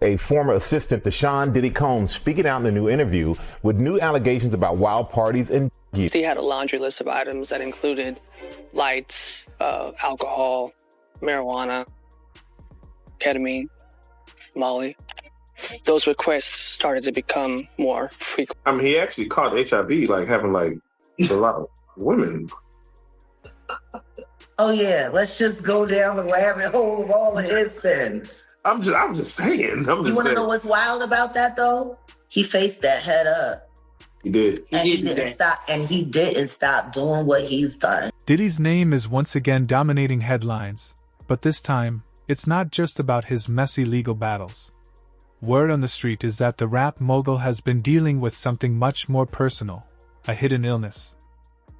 A former assistant to Sean Diddy Combs speaking out in a new interview with new allegations about wild parties and use. He had a laundry list of items that included lights, alcohol, marijuana, ketamine, Molly. Those requests started to become more frequent. I mean, he actually caught HIV, like having like a lot of women. Oh yeah, let's just go down the rabbit hole of all of his sins. I'm just saying. You want to know what's wild about that though? He faced that head up. He did. And he didn't stop. And he didn't stop doing what he's done. Diddy's name is once again dominating headlines, but this time, it's not just about his messy legal battles. Word on the street is that the rap mogul has been dealing with something much more personal, a hidden illness.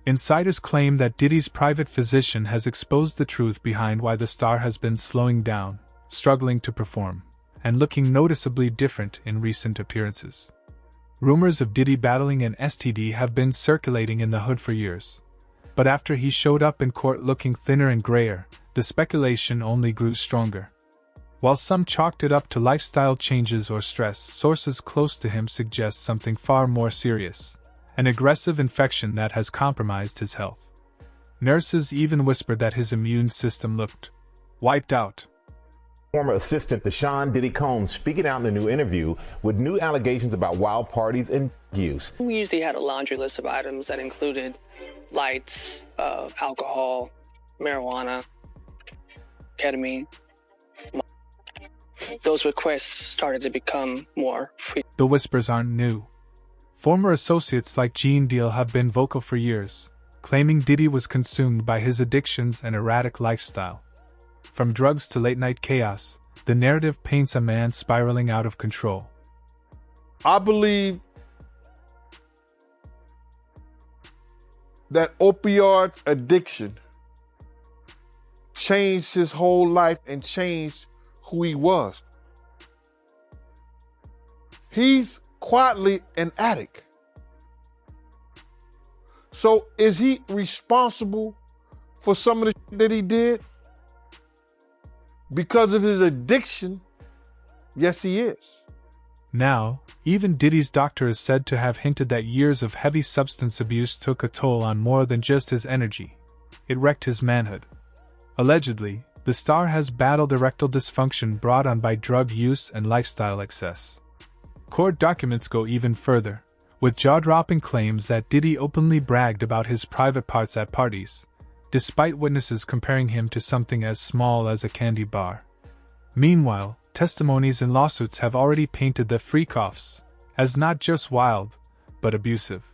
Insiders claim that Diddy's private physician has exposed the truth behind why the star has been slowing down, struggling to perform, and looking noticeably different in recent appearances. Rumors of Diddy battling an STD have been circulating in the hood for years. But after he showed up in court looking thinner and grayer, the speculation only grew stronger. While some chalked it up to lifestyle changes or stress, sources close to him suggest something far more serious, an aggressive infection that has compromised his health. Nurses even whispered that his immune system looked wiped out. Former assistant to Sean Diddy Combs speaking out in a new interview with new allegations about wild parties and use. We usually had a laundry list of items that included lights, alcohol, marijuana, ketamine. Those requests started to become more frequent. The whispers aren't new. Former associates like Gene Deal have been vocal for years, claiming Diddy was consumed by his addictions and erratic lifestyle. From drugs to late-night chaos, the narrative paints a man spiraling out of control. I believe that opioid addiction changed his whole life and changed who he was. He's quietly an addict. So is he responsible for some of the shit that he did? Because of his addiction, yes, he is. Now, even Diddy's doctor is said to have hinted that years of heavy substance abuse took a toll on more than just his energy. It wrecked his manhood. Allegedly, the star has battled erectile dysfunction brought on by drug use and lifestyle excess. Court documents go even further, with jaw-dropping claims that Diddy openly bragged about his private parts at parties, despite witnesses comparing him to something as small as a candy bar. Meanwhile, testimonies and lawsuits have already painted the freak-offs as not just wild, but abusive.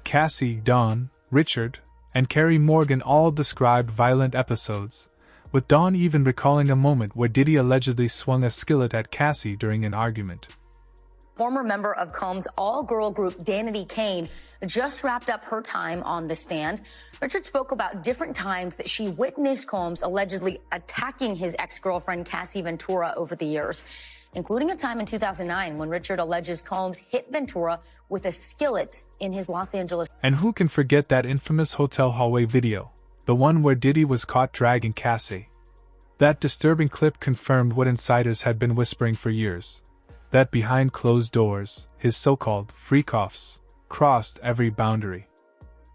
Cassie, Dawn, Richard, and Carrie Morgan all described violent episodes, with Dawn even recalling a moment where Diddy allegedly swung a skillet at Cassie during an argument. Former member of Combs' all-girl group Danity Kane just wrapped up her time on the stand. Richard spoke about different times that she witnessed Combs allegedly attacking his ex-girlfriend Cassie Ventura over the years, including a time in 2009 when Richard alleges Combs hit Ventura with a skillet in his Los Angeles. And who can forget that infamous hotel hallway video, the one where Diddy was caught dragging Cassie? That disturbing clip confirmed what insiders had been whispering for years. That behind closed doors, his so-called freak-offs crossed every boundary.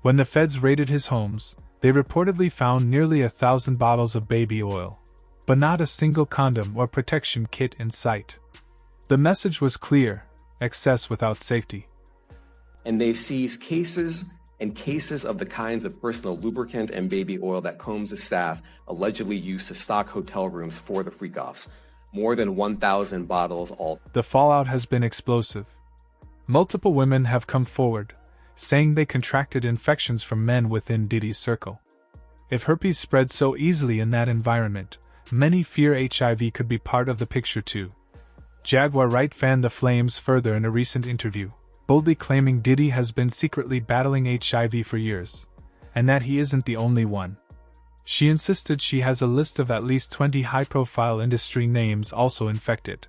When the feds raided his homes, they reportedly found nearly 1,000 bottles of baby oil, but not a single condom or protection kit in sight. The message was clear: excess without safety. And they seized cases and cases of the kinds of personal lubricant and baby oil that Combs' staff allegedly used to stock hotel rooms for the freak-offs. More than 1,000 bottles all. The fallout has been explosive. Multiple women have come forward, saying they contracted infections from men within Diddy's circle. If herpes spread so easily in that environment, many fear HIV could be part of the picture too. Jaguar Wright fanned the flames further in a recent interview, boldly claiming Diddy has been secretly battling HIV for years, and that he isn't the only one. She insisted she has a list of at least 20 high-profile industry names also infected,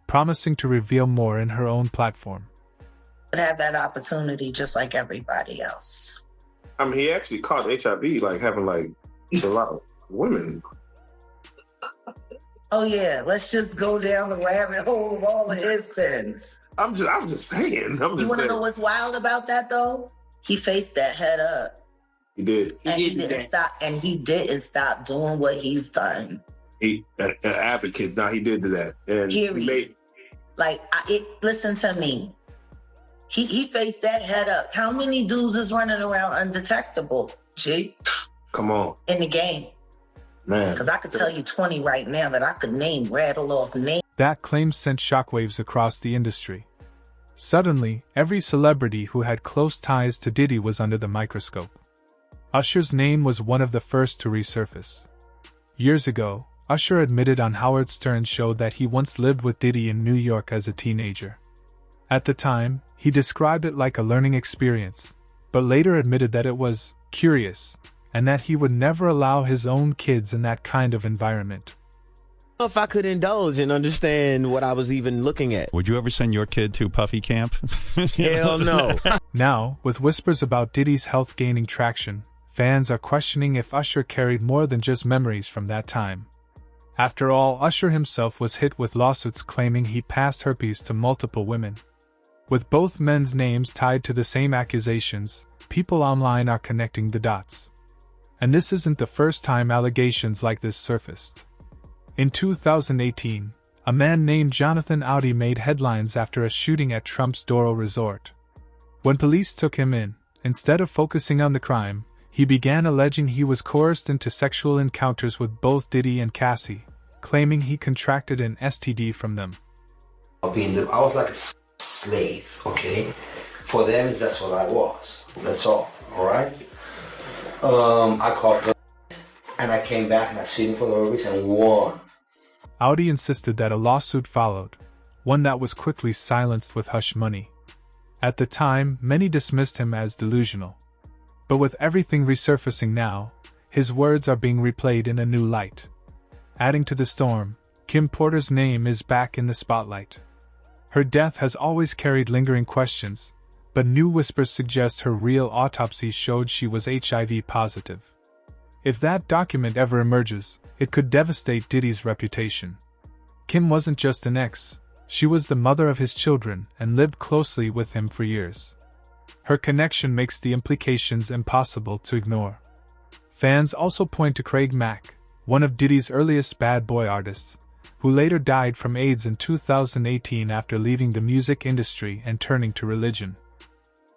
promising to reveal more in her own platform. Have that opportunity just like everybody else. I mean, he actually caught HIV, like having like a lot of women. Oh yeah, let's just go down the rabbit hole of all of his sins. I'm just saying. You want to know what's wild about that though? He faced that head up. He did. And he didn't stop. And he didn't stop doing what he's done. He an advocate. Now he did do that. And period. Listen to me. He faced that head up. How many dudes is running around undetectable? G. Come on. In the game. Man. Because I could tell you 20 right now that I could rattle off names. That claim sent shockwaves across the industry. Suddenly, every celebrity who had close ties to Diddy was under the microscope. Usher's name was one of the first to resurface. Years ago, Usher admitted on Howard Stern's show that he once lived with Diddy in New York as a teenager. At the time, he described it like a learning experience, but later admitted that it was curious, and that he would never allow his own kids in that kind of environment. If I could indulge and understand what I was even looking at. Would you ever send your kid to Puffy camp? Hell no. Now, with whispers about Diddy's health gaining traction, fans are questioning if Usher carried more than just memories from that time. After all, Usher himself was hit with lawsuits claiming he passed herpes to multiple women. With both men's names tied to the same accusations, people online are connecting the dots. And this isn't the first time allegations like this surfaced. In 2018, a man named Jonathan Audi made headlines after a shooting at Trump's Doral Resort. When police took him in, instead of focusing on the crime, he began alleging he was coerced into sexual encounters with both Diddy and Cassie, claiming he contracted an STD from them. I was like a slave, okay? For them, that's what I was. That's all right? I caught them, and I came back and I sued him for the herpes and won. Audi insisted that a lawsuit followed, one that was quickly silenced with hush money. At the time, many dismissed him as delusional. But with everything resurfacing now, his words are being replayed in a new light. Adding to the storm, Kim Porter's name is back in the spotlight. Her death has always carried lingering questions, but new whispers suggest her real autopsy showed she was HIV positive. If that document ever emerges, it could devastate Diddy's reputation. Kim wasn't just an ex, she was the mother of his children and lived closely with him for years. Her connection makes the implications impossible to ignore. Fans also point to Craig Mack, one of Diddy's earliest bad boy artists, who later died from AIDS in 2018 after leaving the music industry and turning to religion.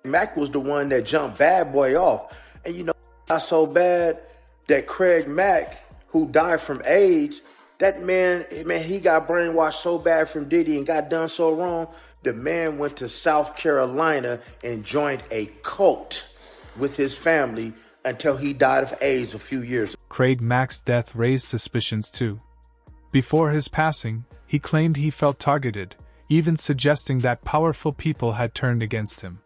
Mack was the one that jumped Bad Boy off. And you know, got so bad that Craig Mack, who died from AIDS, that man, he got brainwashed so bad from Diddy and got done so wrong, the man went to South Carolina and joined a cult with his family until he died of AIDS a few years ago. Craig Mack's death raised suspicions too. Before his passing, he claimed he felt targeted, even suggesting that powerful people had turned against him.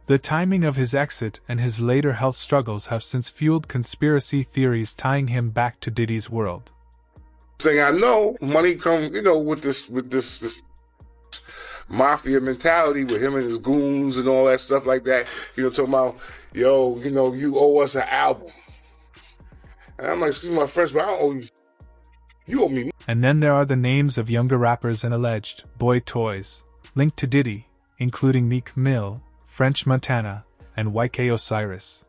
The timing of his exit and his later health struggles have since fueled conspiracy theories tying him back to Diddy's world. Saying I know money comes, with this mafia mentality with him and his goons and all that stuff like that. Talking about, you owe us an album. And I'm like, excuse my French, but I don't owe you. You owe me. And then there are the names of younger rappers and alleged boy toys linked to Diddy, including Meek Mill, French Montana, and YK Osiris.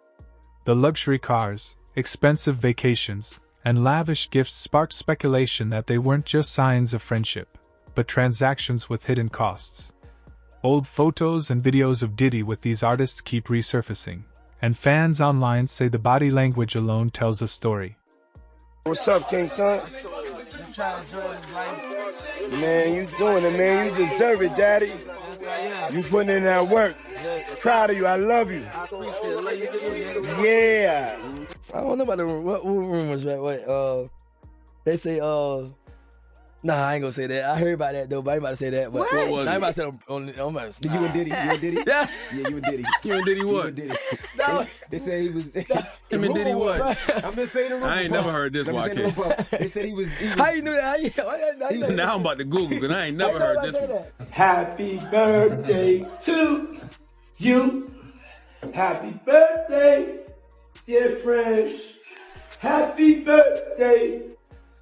The luxury cars, expensive vacations, and lavish gifts sparked speculation that they weren't just signs of friendship, but transactions with hidden costs. Old photos and videos of Diddy with these artists keep resurfacing, and fans online say the body language alone tells a story. What's up, King Son? Man, you doing it, man. You deserve it, Daddy. You putting in that work. Proud of you. I love you. Yeah. I don't know about the what rumors, right? Wait, they say, nah, I ain't gonna say that. I heard about that though, but I ain't about to say that. But What was I ain't it? about to say on You and Diddy? You and Diddy? Yeah. Yeah, you and Diddy. You and Diddy what? You and Diddy. No. They said he was. Him and Diddy what? I'm just saying the rumor. I ain't never heard this, YK. They said he was. How you knew that? How you know Now I'm about to Google because I ain't never heard this one. Happy birthday to you. Happy birthday, dear friend. Happy birthday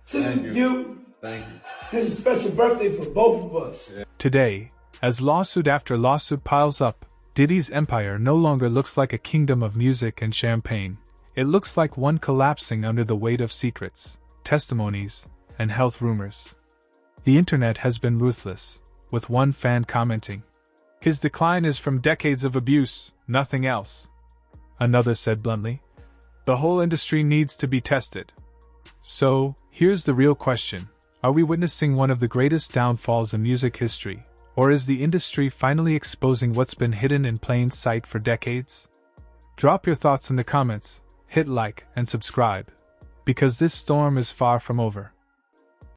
to you. Thank you. This is a special birthday for both of us. Today, as lawsuit after lawsuit piles up, Diddy's empire no longer looks like a kingdom of music and champagne. It looks like one collapsing under the weight of secrets, testimonies, and health rumors. The internet has been ruthless, with one fan commenting, "His decline is from decades of abuse, nothing else." Another said bluntly, "The whole industry needs to be tested." So, here's the real question. Are we witnessing one of the greatest downfalls in music history, or is the industry finally exposing what's been hidden in plain sight for decades? Drop your thoughts in the comments, hit like and subscribe, because this storm is far from over.